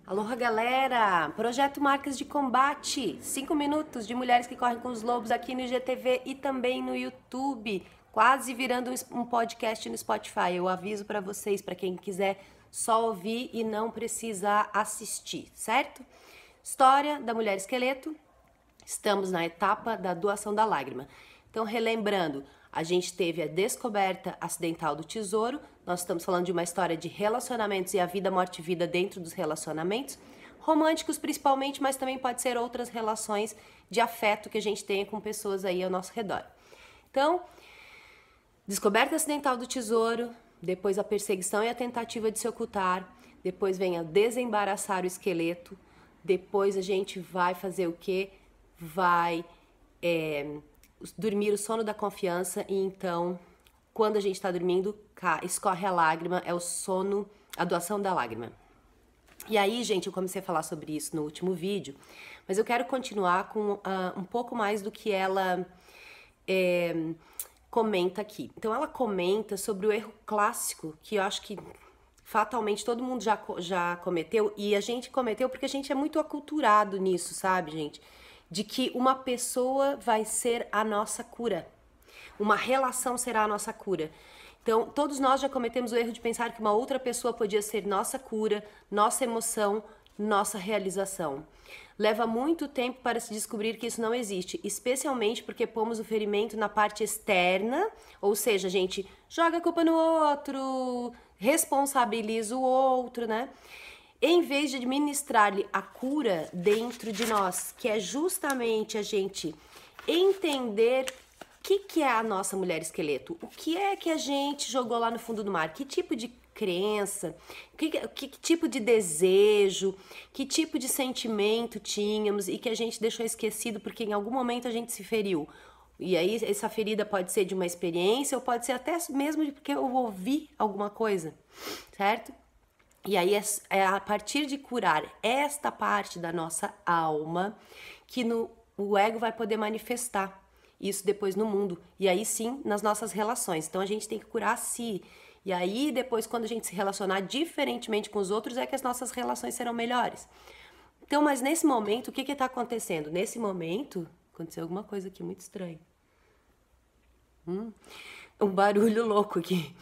Aloha, galera! Projeto Marcas de Combate. 5 minutos de mulheres que correm com os lobos aqui no IGTV e também no YouTube. Quase virando um podcast no Spotify. Eu aviso para vocês, para quem quiser só ouvir e não precisar assistir, certo? História da mulher esqueleto. Estamos na etapa da doação da lágrima. Então, relembrando, a gente teve a descoberta acidental do tesouro. Nós estamos falando de uma história de relacionamentos e a vida, morte e vida dentro dos relacionamentos. Românticos principalmente, mas também pode ser outras relações de afeto que a gente tenha com pessoas aí ao nosso redor. Então, descoberta acidental do tesouro, depois a perseguição e a tentativa de se ocultar, depois vem a desembaraçar o esqueleto, depois a gente vai fazer o quê? Vai dormir o sono da confiança e então, quando a gente está dormindo, escorre a lágrima, é o sono, a doação da lágrima. E aí, gente, eu comecei a falar sobre isso no último vídeo, mas eu quero continuar com um pouco mais do que ela comenta aqui. Então, ela comenta sobre o erro clássico, que eu acho que fatalmente todo mundo já cometeu, e a gente cometeu porque a gente é muito aculturado nisso, sabe, gente? De que uma pessoa vai ser a nossa cura. Uma relação será a nossa cura. Então, todos nós já cometemos o erro de pensar que uma outra pessoa podia ser nossa cura, nossa emoção, nossa realização. Leva muito tempo para se descobrir que isso não existe, especialmente porque pomos o ferimento na parte externa, ou seja, a gente joga a culpa no outro, responsabiliza o outro, né? Em vez de administrar-lhe a cura dentro de nós, que é justamente a gente entender o que é a nossa mulher esqueleto, o que é que a gente jogou lá no fundo do mar, que tipo de crença, que tipo de desejo, que tipo de sentimento tínhamos e que a gente deixou esquecido porque em algum momento a gente se feriu. E aí essa ferida pode ser de uma experiência ou pode ser até mesmo porque eu ouvi alguma coisa, certo? E aí é a partir de curar esta parte da nossa alma que o ego vai poder manifestar isso depois no mundo. E aí sim, nas nossas relações. Então a gente tem que curar a si. E aí depois, quando a gente se relacionar diferentemente com os outros, é que as nossas relações serão melhores. Então, mas nesse momento, o que está acontecendo? Nesse momento, aconteceu alguma coisa aqui muito estranha. Um barulho louco aqui.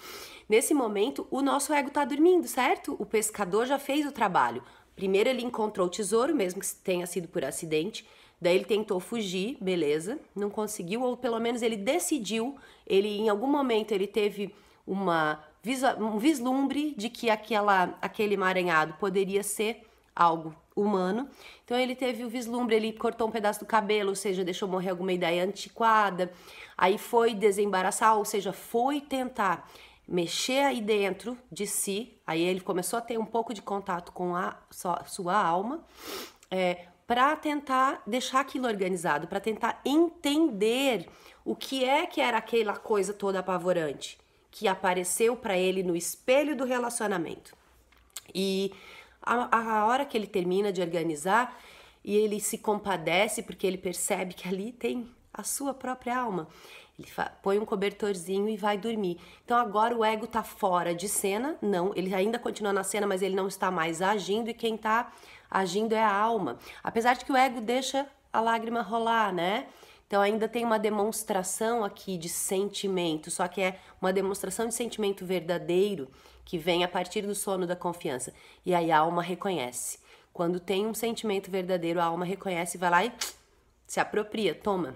Nesse momento, o nosso ego tá dormindo, certo? O pescador já fez o trabalho. Primeiro ele encontrou o tesouro, mesmo que tenha sido por acidente. Daí ele tentou fugir, beleza, não conseguiu, ou pelo menos ele decidiu, em algum momento ele teve um vislumbre de que aquele emaranhado poderia ser algo humano. Então ele teve o vislumbre, ele cortou um pedaço do cabelo, ou seja, deixou morrer alguma ideia antiquada. Aí foi desembaraçar, ou seja, foi tentar mexer aí dentro de si. Aí ele começou a ter um pouco de contato com a sua alma, para tentar deixar aquilo organizado, para tentar entender o que era aquela coisa toda apavorante que apareceu para ele no espelho do relacionamento. E a hora que ele termina de organizar e ele se compadece porque ele percebe que ali tem a sua própria alma. Ele põe um cobertorzinho e vai dormir. Então agora o ego tá fora de cena, não, ele ainda continua na cena, mas ele não está mais agindo e quem tá agindo é a alma. Apesar de que o ego deixa a lágrima rolar, né? Então ainda tem uma demonstração aqui de sentimento, só que é uma demonstração de sentimento verdadeiro que vem a partir do sono da confiança. E aí a alma reconhece. Quando tem um sentimento verdadeiro, a alma reconhece e vai lá e se apropria, toma.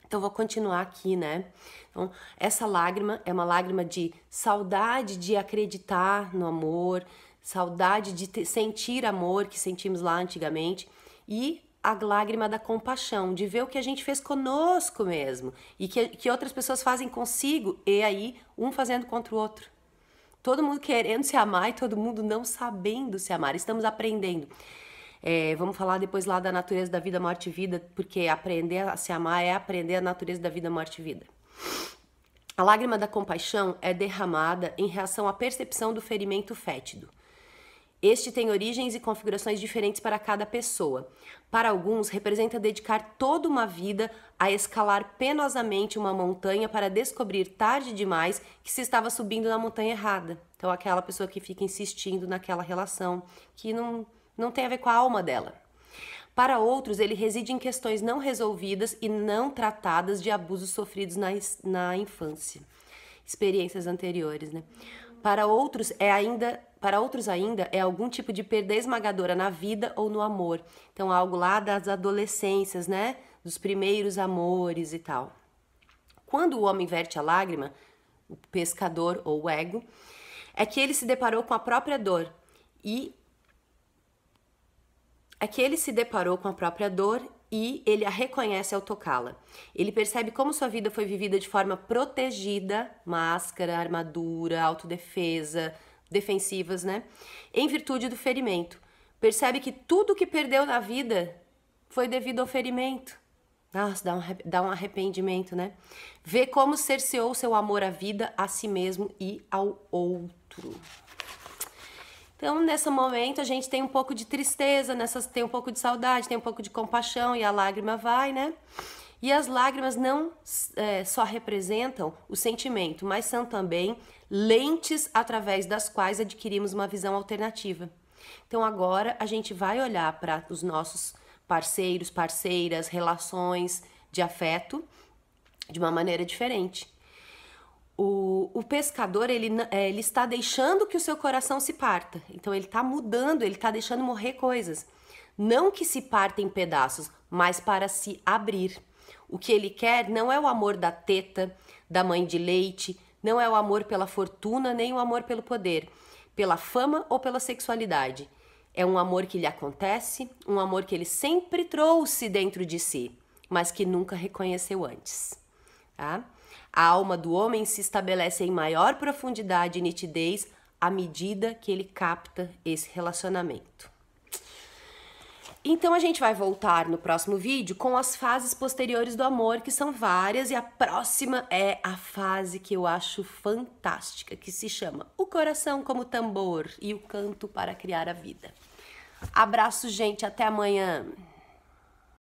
Então, vou continuar aqui, né? Então, essa lágrima é uma lágrima de saudade de acreditar no amor, saudade de sentir amor que sentimos lá antigamente e a lágrima da compaixão, de ver o que a gente fez conosco mesmo e que outras pessoas fazem consigo e aí um fazendo contra o outro. Todo mundo querendo se amar e todo mundo não sabendo se amar. Estamos aprendendo. Vamos falar depois lá da natureza da vida, morte e vida, porque aprender a se amar é aprender a natureza da vida, morte e vida. A lágrima da compaixão é derramada em reação à percepção do ferimento fétido. Este tem origens e configurações diferentes para cada pessoa. Para alguns, representa dedicar toda uma vida a escalar penosamente uma montanha para descobrir tarde demais que se estava subindo na montanha errada. Então, aquela pessoa que fica insistindo naquela relação, que não não tem a ver com a alma dela. Para outros, ele reside em questões não resolvidas e não tratadas de abusos sofridos na infância. Experiências anteriores, né? Para outros ainda é algum tipo de perda esmagadora na vida ou no amor. Então, algo lá das adolescências, né? Dos primeiros amores e tal. Quando o homem verte a lágrima, o pescador ou o ego, é que ele se deparou com a própria dor e ele a reconhece ao tocá-la. Ele percebe como sua vida foi vivida de forma protegida, máscara, armadura, autodefesa, defensivas, né? Em virtude do ferimento. Percebe que tudo que perdeu na vida foi devido ao ferimento. Nossa, dá um arrependimento, né? Vê como cerceou seu amor à vida, a si mesmo e ao outro. Então, nesse momento, a gente tem um pouco de tristeza, tem um pouco de saudade, tem um pouco de compaixão e a lágrima vai, né? E as lágrimas não só representam o sentimento, mas são também lentes através das quais adquirimos uma visão alternativa. Então, agora a gente vai olhar para os nossos parceiros, parceiras, relações de afeto de uma maneira diferente. O pescador, ele está deixando que o seu coração se parta. Então, ele está mudando, ele está deixando morrer coisas. Não que se parta em pedaços, mas para se abrir. O que ele quer não é o amor da teta, da mãe de leite, não é o amor pela fortuna, nem o amor pelo poder, pela fama ou pela sexualidade. É um amor que lhe acontece, um amor que ele sempre trouxe dentro de si, mas que nunca reconheceu antes. Tá? A alma do homem se estabelece em maior profundidade e nitidez à medida que ele capta esse relacionamento. Então a gente vai voltar no próximo vídeo com as fases posteriores do amor, que são várias, e a próxima é a fase que eu acho fantástica, que se chama o coração como tambor e o canto para criar a vida. Abraço, gente, até amanhã!